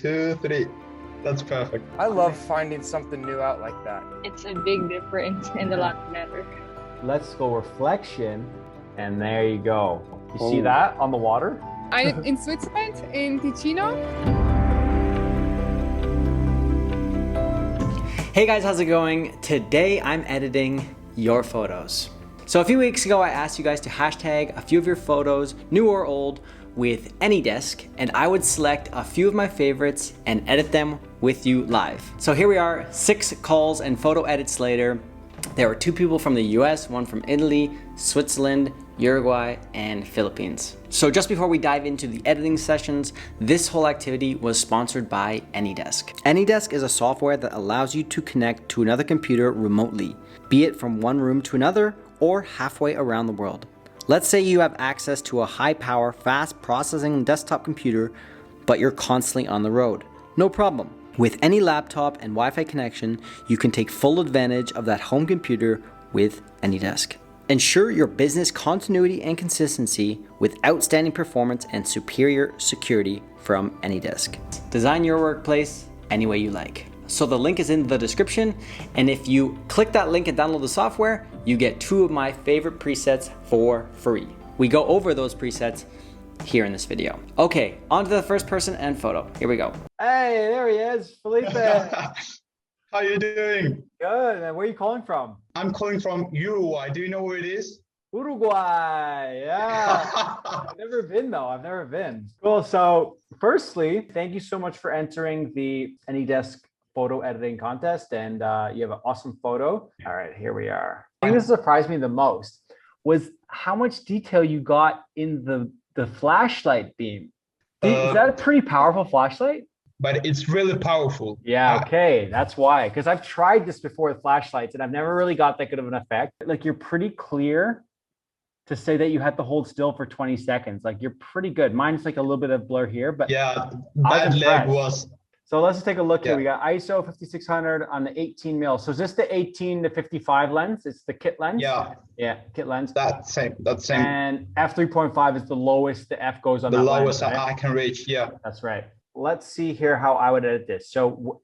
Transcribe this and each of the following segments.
2, 3. That's perfect. I love finding something new out like that. It's a big difference and a lot better. Let's go reflection, and there you go. You see that on the water? I'm in Switzerland, in Ticino. Hey guys, how's it going? Today I'm editing your photos. So a few weeks ago I asked you guys to hashtag a few of your photos, new or old, with Anydesk, and I would select a few of my favorites and edit them with you live. So here we are, 6 calls and photo edits later. There were 2 people from the US, 1 from Italy, Switzerland, Uruguay, and Philippines. So just before we dive into the editing sessions, this whole activity was sponsored by Anydesk. Anydesk is a software that allows you to connect to another computer remotely, be it from one room to another or halfway around the world. Let's say you have access to a high-power, fast processing desktop computer, but you're constantly on the road. No problem. With any laptop and Wi-Fi connection, you can take full advantage of that home computer with Anydesk. Ensure your business continuity and consistency with outstanding performance and superior security from Anydesk. Design your workplace any way you like. So the link is in the description, and if you click that link and download the software, you get 2 of my favorite presets for free. We go over those presets here in this video. Okay, on to the first person and photo. Here we go. Hey, there he is, Felipe. How you doing? Good, and where are you calling from? I'm calling from Uruguay. Do you know where it is? Uruguay, yeah. I've never been though, I've never been. Cool, so firstly, thank you so much for entering the Anydesk photo editing contest, and you have an awesome photo. All right, here we are. I think this surprised me the most was how much detail you got in the flashlight beam. Is that a pretty powerful flashlight? But it's really powerful. Yeah, okay, that's why. Because I've tried this before with flashlights and I've never really got that good of an effect. Like, you're pretty clear to say that you had to hold still for 20 seconds. Like, you're pretty good. Mine's like a little bit of blur here, but yeah, that leg was. So let's just take a look here. We got ISO 5600 on the 18 mil. So is this the 18 to 55 lens? It's the kit lens? Yeah. Yeah, kit lens. That's same. And f3.5 is the lowest the f goes on the that lowest lens, right? I can reach. Yeah. That's right. Let's see here how I would edit this. So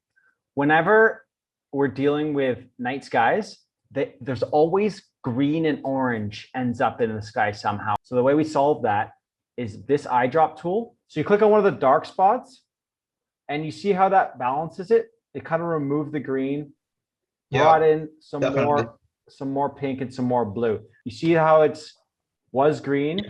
whenever we're dealing with night skies, there's always green and orange ends up in the sky somehow. So the way we solve that is this eyedrop tool. So you click on one of the dark spots, and you see how that balances it. It kind of removed the green, brought in some more pink and some more blue. You see how was green,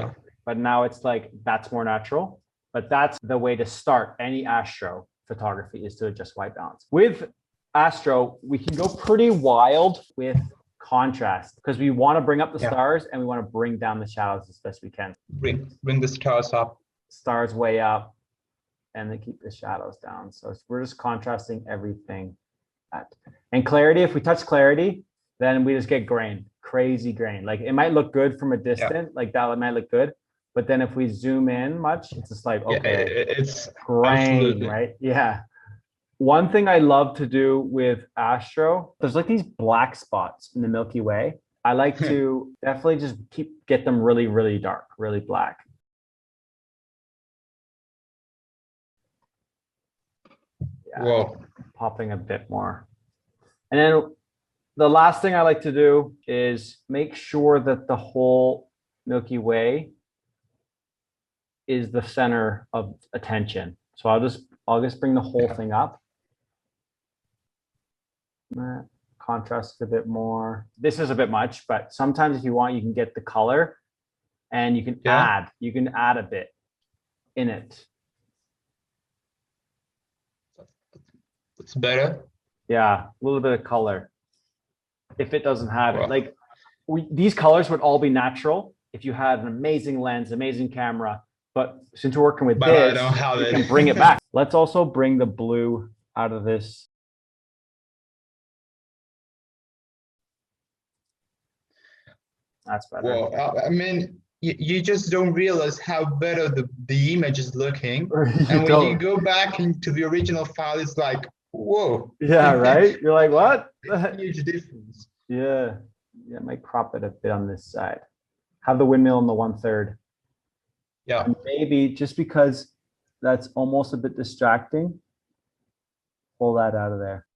but now it's like, that's more natural. But that's the way to start any astro photography, is to adjust white balance. With astro, we can go pretty wild with contrast because we want to bring up the stars and we want to bring down the shadows as best we can. Bring the stars up. Stars way up, and then keep the shadows down. So we're just contrasting everything. And clarity, if we touch clarity, then we just get grain, crazy grain. Like, it might look good from a distance, like that might look good. But then if we zoom in much, it's just like, okay, it's grain, absolutely. right? Yeah. One thing I love to do with astro, there's like these black spots in the Milky Way. I like to definitely just get them really, really dark, really black. Yeah, whoa. Popping a bit more. And then the last thing I like to do is make sure that the whole Milky Way is the center of attention. So I'll just bring the whole thing up. Contrast a bit more. This is a bit much, but sometimes if you want, you can get the color and you can add a bit in it. It's better. Yeah, a little bit of color. If it doesn't have it, like these colors would all be natural if you had an amazing lens, amazing camera. But since we're working with this, I don't have we it. can bring it back. Let's also bring the blue out of this. That's better. Well, I mean, you just don't realize how better the image is looking. And when you go back into the original file, it's like, whoa. Yeah, right? You're like, what? Huge difference. Yeah. Yeah, I might crop it a bit on this side. Have the windmill in the 1/3. Yeah. And maybe just because that's almost a bit distracting, pull that out of there.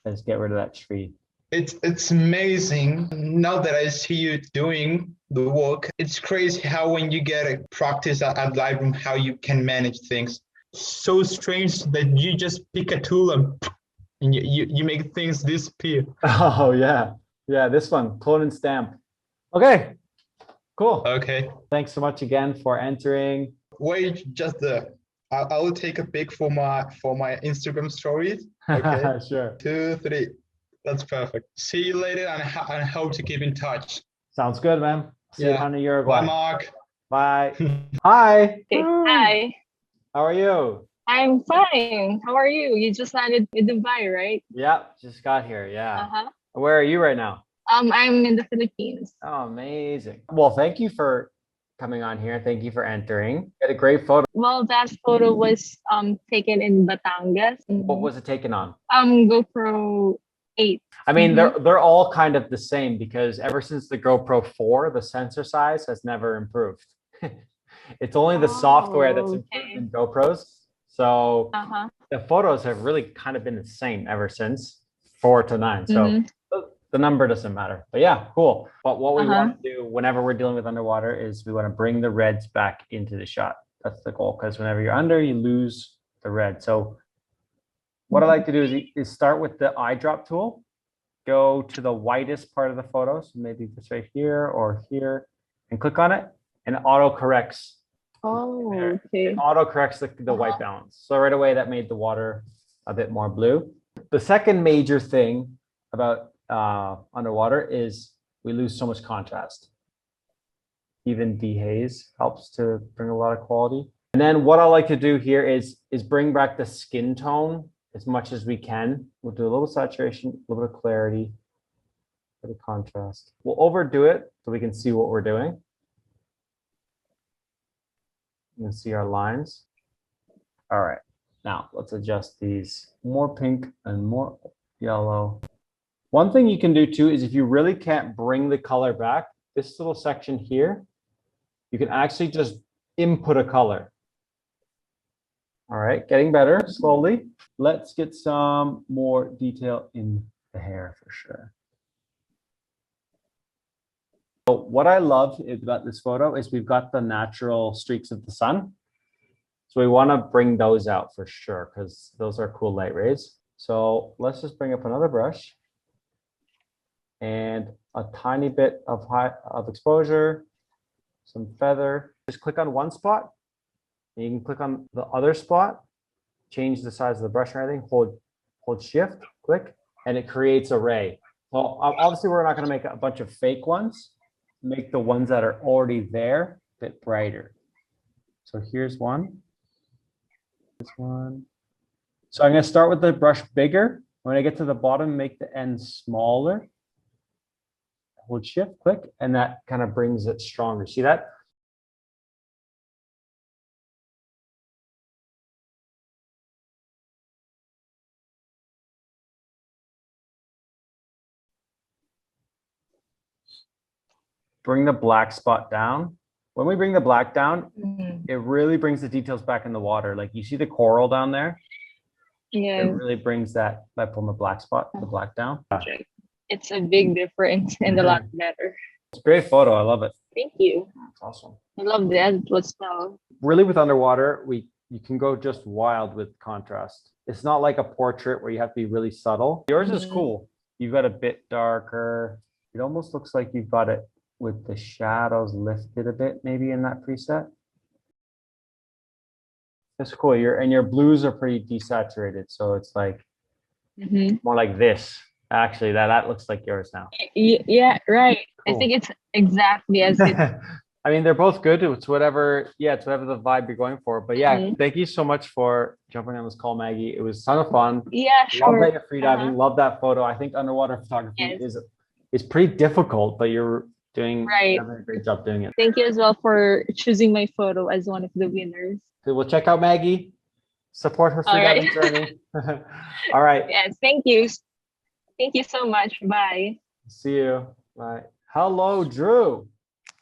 Let's get rid of that tree. It's amazing. Now that I see you doing the work, it's crazy how when you get a practice at Lightroom, how you can manage things. So strange that you just pick a tool and you make things disappear. Oh yeah. Yeah, this one, clone and stamp. Okay, cool. Okay. Thanks so much again for entering. Wait, just I'll take a pic for my Instagram stories. Okay. Sure. 2, 3. That's perfect. See you later, and I hope to keep in touch. Sounds good, man. See you down in Uruguay. Bye, Mark. Bye. Hi. Okay, hi. How are you? I'm fine. How are you? You just landed in Dubai, right? Yeah, just got here. Yeah. Uh-huh. Where are you right now? I'm in the Philippines. Oh, amazing. Well, thank you for coming on here. Thank you for entering. You had a great photo. Well, that photo was taken in Batangas. What was it taken on? GoPro 8. I mean, they're all kind of the same because ever since the GoPro 4, the sensor size has never improved. It's only the software that's improved in GoPros. So the photos have really kind of been the same ever since 4 to 9. So the number doesn't matter. But yeah, cool. But what we want to do whenever we're dealing with underwater is we want to bring the reds back into the shot. That's the goal, because whenever you're under, you lose the red. So what I like to do is start with the eyedrop tool, go to the whitest part of the photo, so maybe this right here or here, and click on it, and it auto corrects. Oh, okay. It auto corrects the white balance. So right away, that made the water a bit more blue. The second major thing about underwater is we lose so much contrast. Even dehaze helps to bring a lot of quality. And then what I like to do here is bring back the skin tone as much as we can. We'll do a little saturation, a little bit of clarity, a bit of contrast. We'll overdo it so we can see what we're doing. You can see our lines. All right, now let's adjust these. More pink and more yellow. One thing you can do too is if you really can't bring the color back, this little section here, you can actually just input a color. All right, getting better slowly. Let's get some more detail in the hair for sure. So what I love about this photo is we've got the natural streaks of the sun. So we want to bring those out for sure because those are cool light rays. So let's just bring up another brush and a tiny bit of exposure, some feather. Just click on one spot. And you can click on the other spot, change the size of the brush and everything, hold shift, click, and it creates a ray. Well, obviously we're not going to make a bunch of fake ones. Make the ones that are already there a bit brighter. So here's one. This one. So I'm going to start with the brush bigger. When I get to the bottom, make the end smaller. Hold shift, click, and that kind of brings it stronger. See that? Bring the black spot down. When we bring the black down, it really brings the details back in the water. Like you see the coral down there? Yeah. It really brings that by pulling the black spot, the black down. It's a big difference and a lot better. It's a great photo. I love it. Thank you. It's awesome. I love the edit as well. Really with underwater, you can go just wild with contrast. It's not like a portrait where you have to be really subtle. Yours is cool. You've got a bit darker. It almost looks like you've got it with the shadows lifted a bit, maybe in that preset. That's cool. Your blues are pretty desaturated, so it's like more like this. Actually, that looks like yours now. Yeah, right. Cool. I think it's exactly as it. I mean, they're both good. It's whatever. Yeah, it's whatever the vibe you're going for. But yeah, thank you so much for jumping on this call, Maggie. It was a ton of fun. Yeah, sure. Love that you're free diving. Love that photo. I think underwater photography is pretty difficult, but you're doing having a great job doing it. Thank you as well for choosing my photo as one of the winners. So we'll check out Maggie. Support her free diving journey. All right. Yes, thank you. Thank you so much. Bye. See you. Bye. Hello, Drew.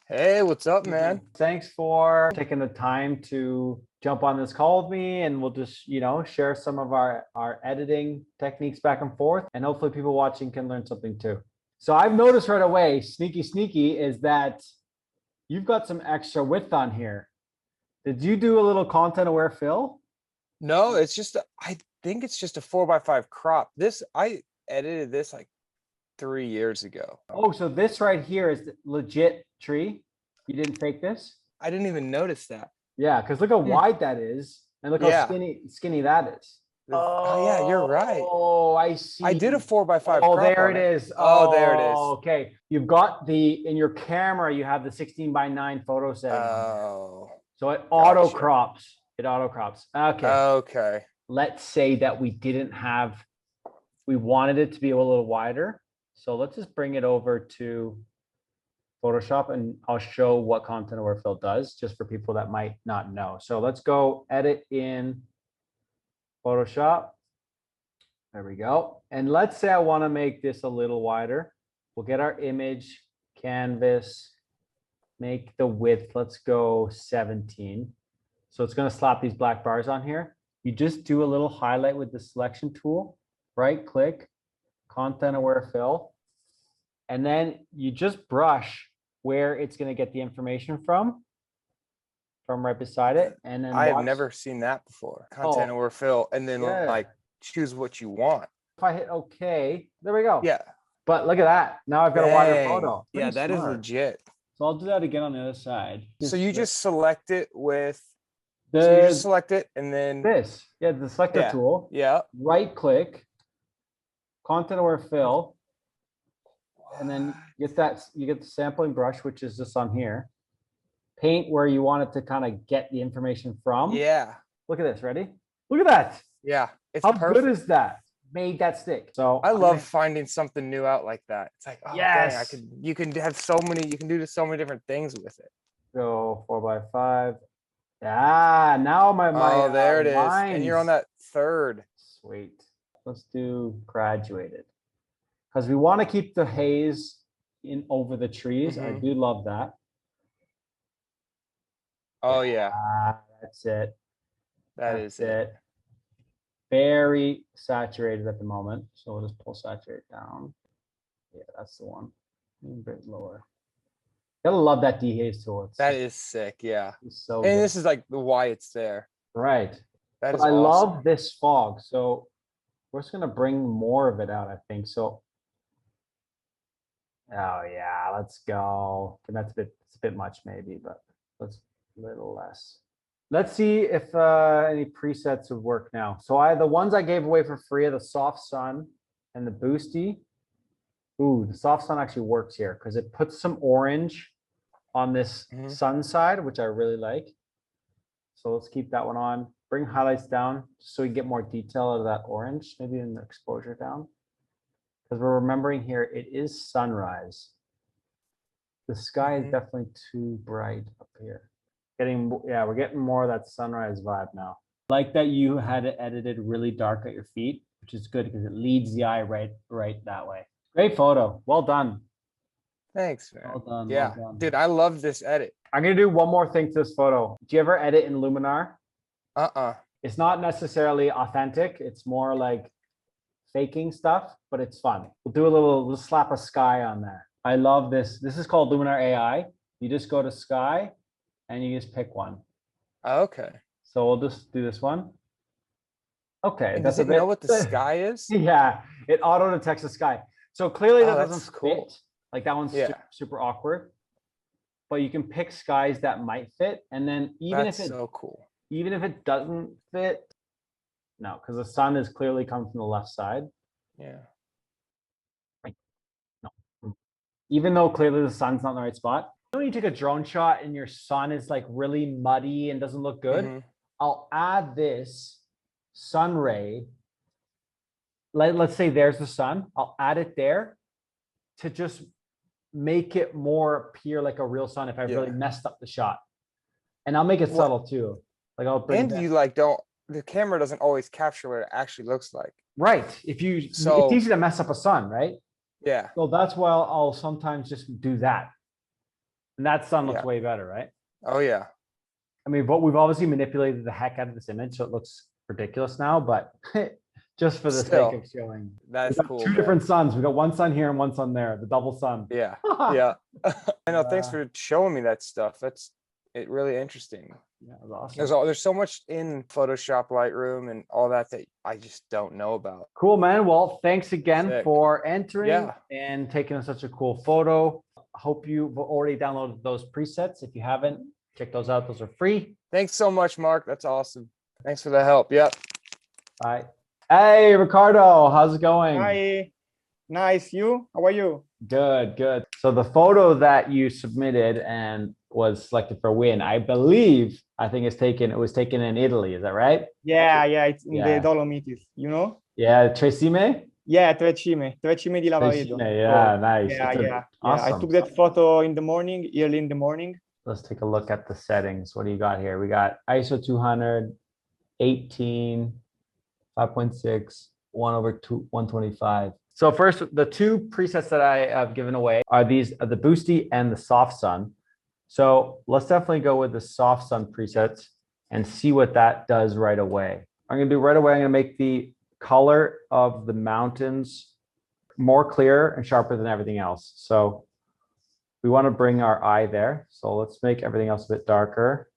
Hey, what's up, man? Thanks for taking the time to jump on this call with me and we'll just, share some of our editing techniques back and forth. And hopefully people watching can learn something too. So I've noticed right away, sneaky, is that you've got some extra width on here. Did you do a little content aware fill? No, it's just, I think it's just a 4x5 crop. I edited this like 3 years ago. Oh, so this right here is the legit tree. You didn't fake this? I didn't even notice that. Yeah, because look how wide that is, and look how skinny that is. Oh yeah, you're right. Oh, I see. I did a 4x5. Oh, there it is. Oh, there it is. Okay, you've got in your camera, you have the 16:9 photo setting. Oh. So it auto crops. It auto crops. Okay. Okay. Let's say that we wanted it to be a little wider. So let's just bring it over to Photoshop and I'll show what content aware fill does just for people that might not know. So let's go edit in Photoshop. There we go. And let's say I want to make this a little wider. We'll get our image, canvas, make the width, let's go 17. So it's going to slap these black bars on here. You just do a little highlight with the selection tool, right click, content aware fill, and then you just brush where it's going to get the information from right beside it. And then I have never seen that before. Content aware fill, and then like choose what you want. If I hit OK, there we go. Yeah. But look at that. Now I've got a wider photo. Yeah, that is legit. So I'll do that again on the other side. So you just select it with so you just select it and then this. Yeah, the selector tool. Yeah. Right click, content aware fill, and then you get the sampling brush, which is just on here. Paint where you want it to kind of get the information from. Yeah. Look at this. Ready? Look at that. Yeah. How good is that? Made that stick. So I love finding something new out like that. It's like, oh dang, you can do so many different things with it. So 4x5. Yeah, now my there it is. And you're on that third. Sweet. Let's do graduated. Because we want to keep the haze in over the trees. I do love that. Oh yeah. That's it. That's it. Very saturated at the moment. So we'll just pull saturate down. Yeah, that's the one. A bit lower. Gotta love that dehaze tool. That is sick, yeah. So and this is like why it's there. Right. That is I awesome. love this fog. So we're just gonna bring more of it out, I think. So oh yeah, let's go. And it's a bit much maybe, but let's a little less. Let's see if any presets would work now. So the ones I gave away for free are the soft sun and the boosty. Ooh, the soft sun actually works here because it puts some orange on this sun side, which I really like. So let's keep that one on. Bring highlights down so we get more detail out of that orange, maybe in the exposure down. Because we're remembering here, it is sunrise. The sky is definitely too bright up here. We're getting more of that sunrise vibe now. Like that you had it edited really dark at your feet, which is good because it leads the eye right that way. Great photo. Well done. Thanks, man. Well done. Yeah, well done. dude, I love this edit. I'm gonna do one more thing to this photo. Do you ever edit in Luminar? It's not necessarily authentic. It's more like faking stuff, but it's fun. We'll slap a sky on there. I love this. This is called Luminar AI. You just go to sky and you just pick one. Okay. So we'll just do this one. Okay. Does it know what the sky is? Yeah, it auto detects the sky. So clearly that doesn't cool. fit. Like that one's super awkward. But you can pick skies that might fit, and then even if it doesn't fit, no, because the sun is clearly coming from the left side. Yeah. No. Even though clearly the sun's not in the right spot. When you take a drone shot and your sun is like really muddy and doesn't look good, I'll add this sun ray. Let's say there's the sun. I'll add it there to just make it more appear like a real sun if I really messed up the shot. And I'll make it subtle too. Like I'll bring the camera doesn't always capture what it actually looks like. Right. It's easy to mess up a sun, right? Yeah. So that's why I'll sometimes just do that. And that sun looks way better, right? Oh yeah. I mean, but we've obviously manipulated the heck out of this image, so it looks ridiculous now, but just for the Still, sake of showing. That's We've got cool. two man. different suns. We got one sun here and one sun there, the double sun. Yeah. Yeah. I know. Thanks for showing me that stuff. That's really interesting. Yeah, it was awesome. There's so much in Photoshop, Lightroom, and all that I just don't know about. Cool, man. Well, thanks again Sick. for entering Yeah. and taking such a cool photo. Hope you've already downloaded those presets. If you haven't, check those out. Those are free. Thanks so much, Mark. That's awesome. Thanks for the help. Yep. Bye. Hey, Riccardo, how's it going? Hi, nice. You? How are you? Good, good. So the photo that you submitted and was selected for win, I believe, it was taken in Italy. Is that right? Yeah, it's in Yeah. the Dolomites, you know? Yeah, Trecime? Yeah, Tre Cime di Lavaredo. Trecime, yeah, nice. Yeah. Awesome. I took that photo in the morning, early in the morning. Let's take a look at the settings. What do you got here? We got ISO 200, 18, 5.6, 1/125. So first, the two presets that I have given away are the Boosty and the Soft Sun. So let's definitely go with the Soft Sun presets and see what that does right away. I'm gonna make the color of the mountains more clear and sharper than everything else. So we want to bring our eye there. So let's make everything else a bit darker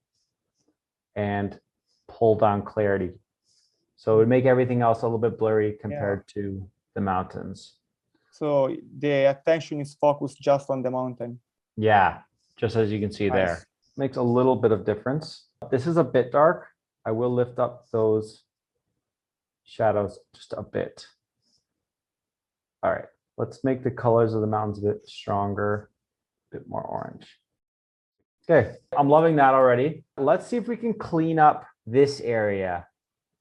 and pull down clarity. So it would make everything else a little bit blurry compared to the mountains. So the attention is focused just on the mountain. Yeah, just as you can see there. Makes a little bit of difference. This is a bit dark. I will lift up those shadows just a bit. All right, let's make the colors of the mountains a bit stronger, a bit more orange. Okay, I'm loving that already. Let's see if we can clean up this area,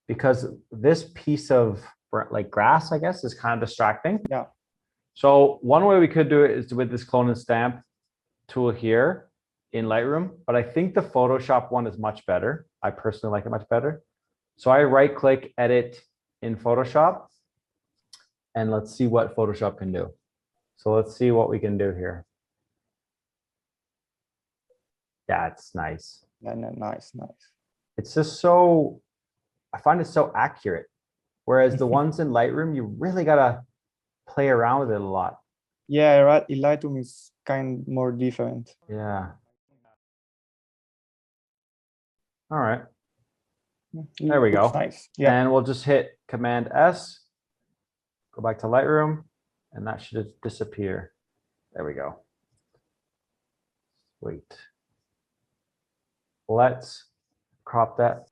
because this piece of like grass, I guess, is kind of distracting. Yeah. So one way we could do it is with this clone and stamp tool here in Lightroom, but I think the Photoshop one is much better. I personally like it much better. So I right click, edit in Photoshop, and let's see what Photoshop can do. So let's see what we can do here. Yeah, it's nice. Yeah, nice. It's just so, I find it so accurate. Whereas the ones in Lightroom, you really gotta play around with it a lot. Yeah, right. Lightroom is kind of more different. Yeah. All right. There we go. Nice. Yeah. And we'll just hit Command S, go back to Lightroom, and that should disappear. There we go. Wait. Let's crop that.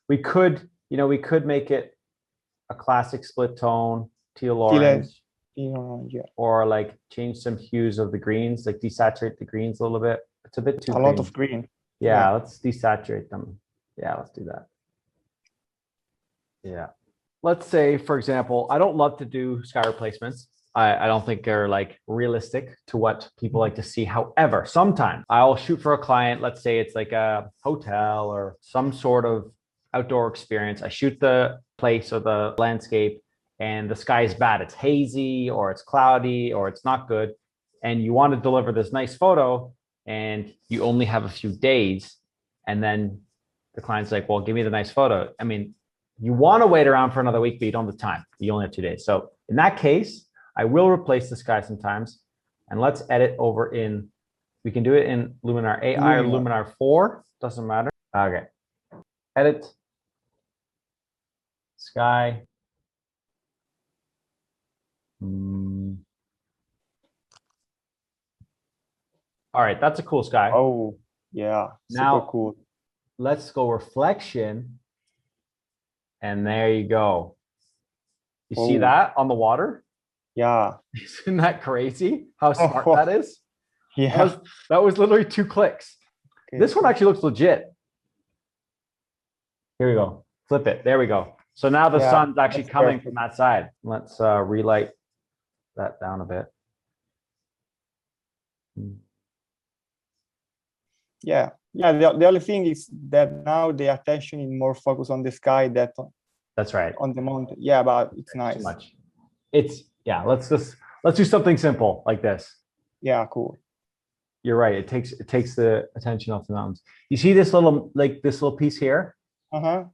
We could, make it a classic split tone, teal orange, or like change some hues of the greens, like desaturate the greens a little bit. It's a bit too green. A lot of green. Yeah, let's desaturate them. Yeah, let's do that. Yeah. Let's say, for example, I don't love to do sky replacements. I don't think they're like realistic to what people like to see. However, sometimes I'll shoot for a client. Let's say it's like a hotel or some sort of outdoor experience. I shoot the place or the landscape and the sky is bad. It's hazy or it's cloudy or it's not good. And you want to deliver this nice photo and you only have a few days. And then the client's like, well, give me the nice photo. I mean, you want to wait around for another week, but you don't have the time. You only have 2 days. So in that case, I will replace the sky sometimes. And let's edit over in, we can do it in Luminar AI or Luminar 4, doesn't matter. Okay, edit, sky. All right, that's a cool sky. Oh, yeah, now, super cool. Let's go reflection. And there you go. You see that on the water? Yeah. Isn't that crazy? How smart that is? Yeah. That was literally 2 clicks. Okay. This one actually looks legit. Here we go. Flip it. There we go. So now the sun's actually coming from that side. Let's relight that down a bit. Yeah. Yeah. The only thing is that now the attention is more focused on the sky than that's right. On the mountain. Yeah, but it's nice. Too much. It's, yeah, let's do something simple like this. Yeah, cool. you're right. It takes the attention off the mountains. You see this little piece here? Uh-huh.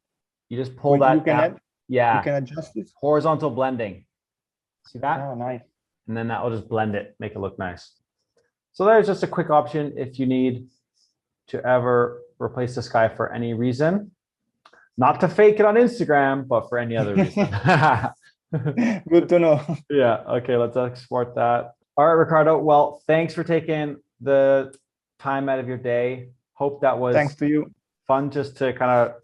You just pull that You can down. add, Yeah. you can adjust it. Horizontal blending. See that? Oh, nice. And then that will just blend it, make it look nice. So there's just a quick option if you need to ever replace the sky for any reason. Not to fake it on Instagram, but for any other reason. Good to know. Yeah, okay, let's export that. All right, Riccardo, well, thanks for taking the time out of your day. Hope that was Thanks to you. fun just to kind of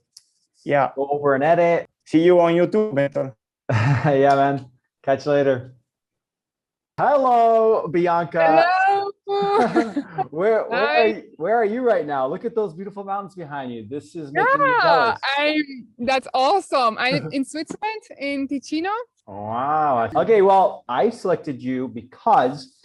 go over and edit. See you on YouTube later. Yeah, man. Catch you later. Hello, Bianca. Hello. Where Hi. where are you right now? Look at those beautiful mountains behind you. This is making me jealous. That's awesome. I'm in Switzerland, in Ticino. Wow. Okay, well, I selected you because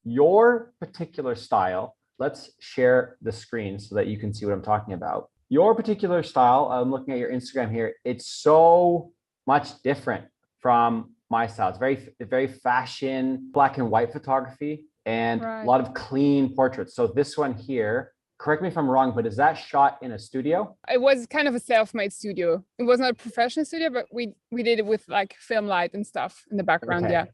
your particular style, let's share the screen so that you can see what I'm talking about. Your particular style, I'm looking at your Instagram here, it's so much different from my style. It's very fashion, black and white photography, and a lot of clean portraits. So this one here, correct me if I'm wrong, but is that shot in a studio? It was kind of a self-made studio. It was not a professional studio, but we did it with like film light and stuff in the background. Okay. Yeah.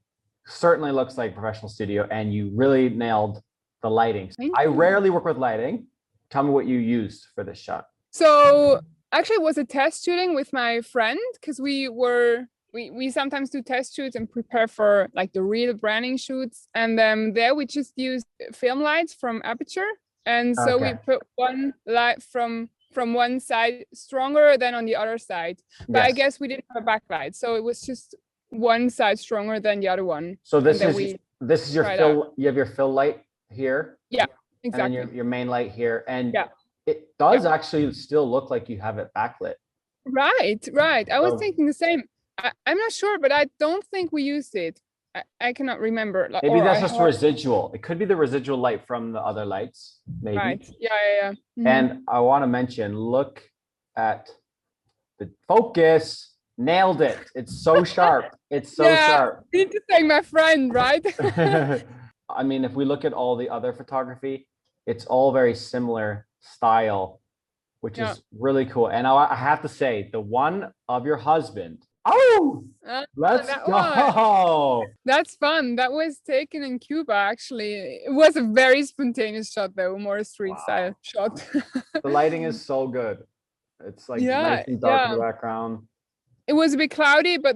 Certainly looks like a professional studio, and you really nailed the lighting. Thank I you. rarely work with lighting. Tell me what you used for this shot. So actually it was a test shooting with my friend because we sometimes do test shoots and prepare for like the real branding shoots. And there we just used film lights from Aperture. And so we put one light from one side stronger than on the other side. But I guess we didn't have a backlight. So it was just one side stronger than the other one. So this is your fill. You have your fill light here. Yeah, exactly. And then your main light here. And it does actually still look like you have it backlit. Right. I was thinking the same. I'm not sure, but I don't think we used it. I cannot remember. Maybe that's just residual. It could be the residual light from the other lights, maybe. Right. Yeah. Mm-hmm. And I want to mention, look at the focus. Nailed it. It's so sharp. It's so sharp. You need to thank my friend, right? I mean, if we look at all the other photography, it's all very similar style, which is really cool. And I have to say, the one of your husband, let's go. That's fun. That was taken in Cuba, actually. It was a very spontaneous shot, though, more a street style shot. The lighting is so good. It's like nice and dark in the background. It was a bit cloudy, but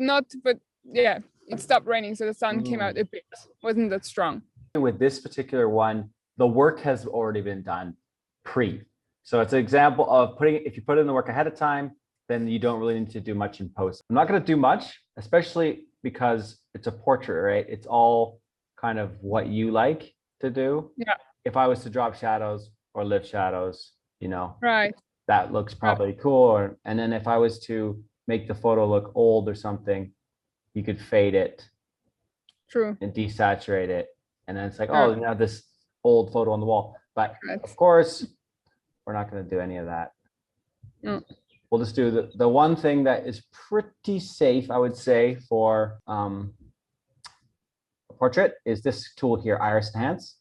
yeah, it stopped raining, so the sun came out a bit. Wasn't that strong. With this particular one, the work has already been done pre. So it's an example of if you put in the work ahead of time, then you don't really need to do much in post. I'm not going to do much, especially because it's a portrait, right? It's all kind of what you like to do. Yeah. If I was to drop shadows or lift shadows, that looks probably cool. And then if I was to make the photo look old or something, you could fade it. True. And desaturate it. And then it's like, oh, you have this old photo on the wall. But of course, we're not going to do any of that. No. We'll just do the one thing that is pretty safe, I would say, for a portrait is this tool here, Iris Enhance.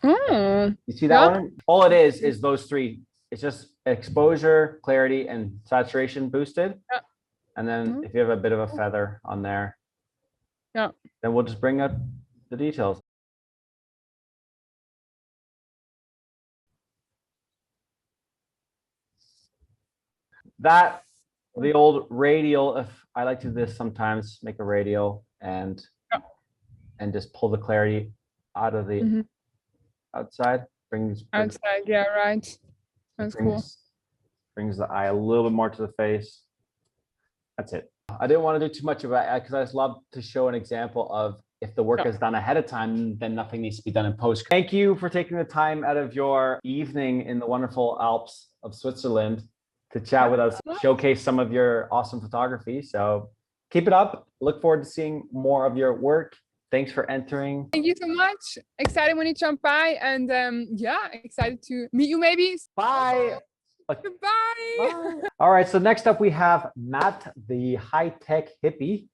You see that one? All it is those three. It's just exposure, clarity, and saturation boosted. Yeah. And then if you have a bit of a feather on there, then we'll just bring up the details. The old radial, if I like to do this sometimes, make a radial and just pull the clarity out of the outside. Outside, yeah, right. That's cool. Brings the eye a little bit more to the face. That's it. I didn't want to do too much of it because I just love to show an example of if the work is done ahead of time, then nothing needs to be done in post. Thank you for taking the time out of your evening in the wonderful Alps of Switzerland to chat with us, showcase some of your awesome photography. So keep it up. Look forward to seeing more of your work. Thanks for entering. Thank you so much. Excited when you jump by, and excited to meet you maybe. Bye. Goodbye. All right, so next up we have Matt, the high-tech hippie.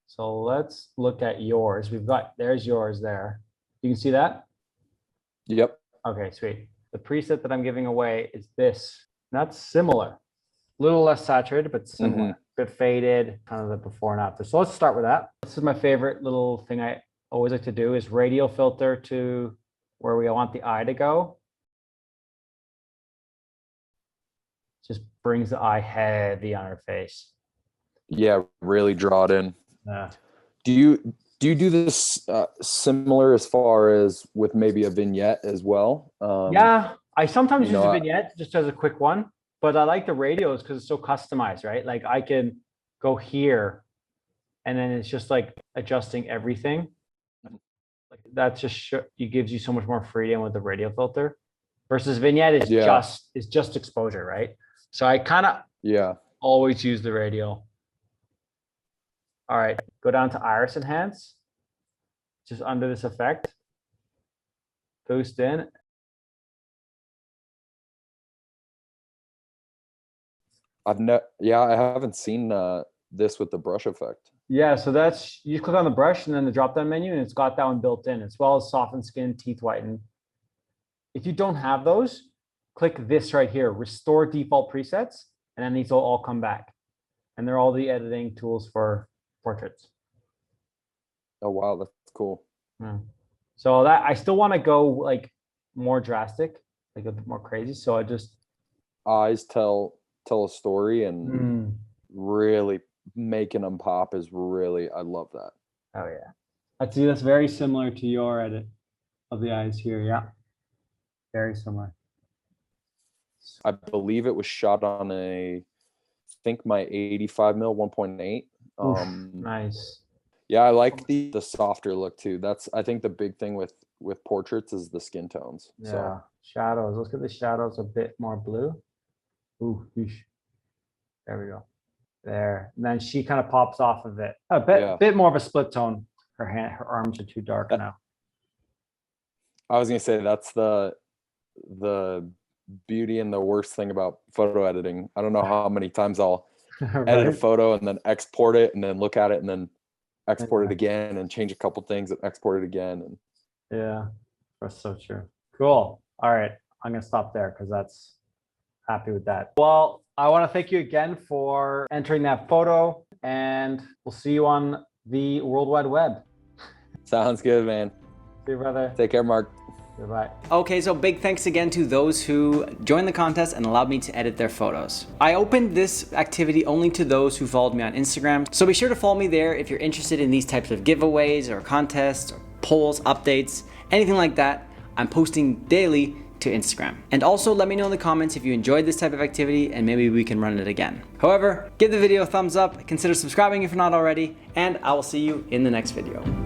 So let's look at yours. There's yours there. You can see that? Yep. Okay, sweet. The preset that I'm giving away is this. That's similar. A little less saturated, but similar. Bit faded, kind of the before and after. So let's start with that. This is my favorite little thing I always like to do is radial filter to where we want the eye to go. Just brings the eye heavy on her face. Yeah, really draw it in. Yeah. Do you do this similar as far as with maybe a vignette as well? Yeah, I sometimes you use know, a vignette just as a quick one, but I like the radios because it's so customized, right? Like I can go here and then it's just like adjusting everything. Like that just it gives you so much more freedom with the radial filter versus vignette is just exposure, right? So I kind of always use the radial. All right, go down to iris enhance, just under this effect, boost in. I haven't seen this with the brush effect. Yeah, so that's, you click on the brush and then the drop down menu and it's got that one built in, as well as soften skin, teeth whiten. If you don't have those, click this right here, restore default presets, and then these will all come back. And they're all the editing tools for portraits. Oh, wow, that's cool. Yeah. So that I still want to go like more drastic, like a bit more crazy. So I just eyes tell a story, and really making them pop is really, I love that. Oh yeah. I'd see that's very similar to your edit of the eyes here. Yeah. Very similar. I believe it was shot on I think my 85 mil 1.8. Nice. Yeah, I like the softer look too. That's, I think, the big thing with portraits is the skin tones. Yeah. So Shadows. Let's get the shadows a bit more blue. Ooh, there we go. There. And then she kind of pops off of it. A bit more of a split tone. Her arms are too dark now. I was gonna say that's the beauty and the worst thing about photo editing. I don't know how many times I'll edit a photo and then export it and then look at it and then export it again and change a couple things and export it again. And yeah, that's so true. Cool. All right, I'm gonna stop there because that's happy with that. Well, I want to thank you again for entering that photo, and we'll see you on the World Wide Web. Sounds good, man. See you, brother. Take care, Mark. Goodbye. Okay, so big thanks again to those who joined the contest and allowed me to edit their photos. I opened this activity only to those who followed me on Instagram, so be sure to follow me there if you're interested in these types of giveaways or contests or polls, updates, anything like that. I'm posting daily to Instagram. And also let me know in the comments if you enjoyed this type of activity and maybe we can run it again. However, give the video a thumbs up, consider subscribing if you're not already, and I will see you in the next video.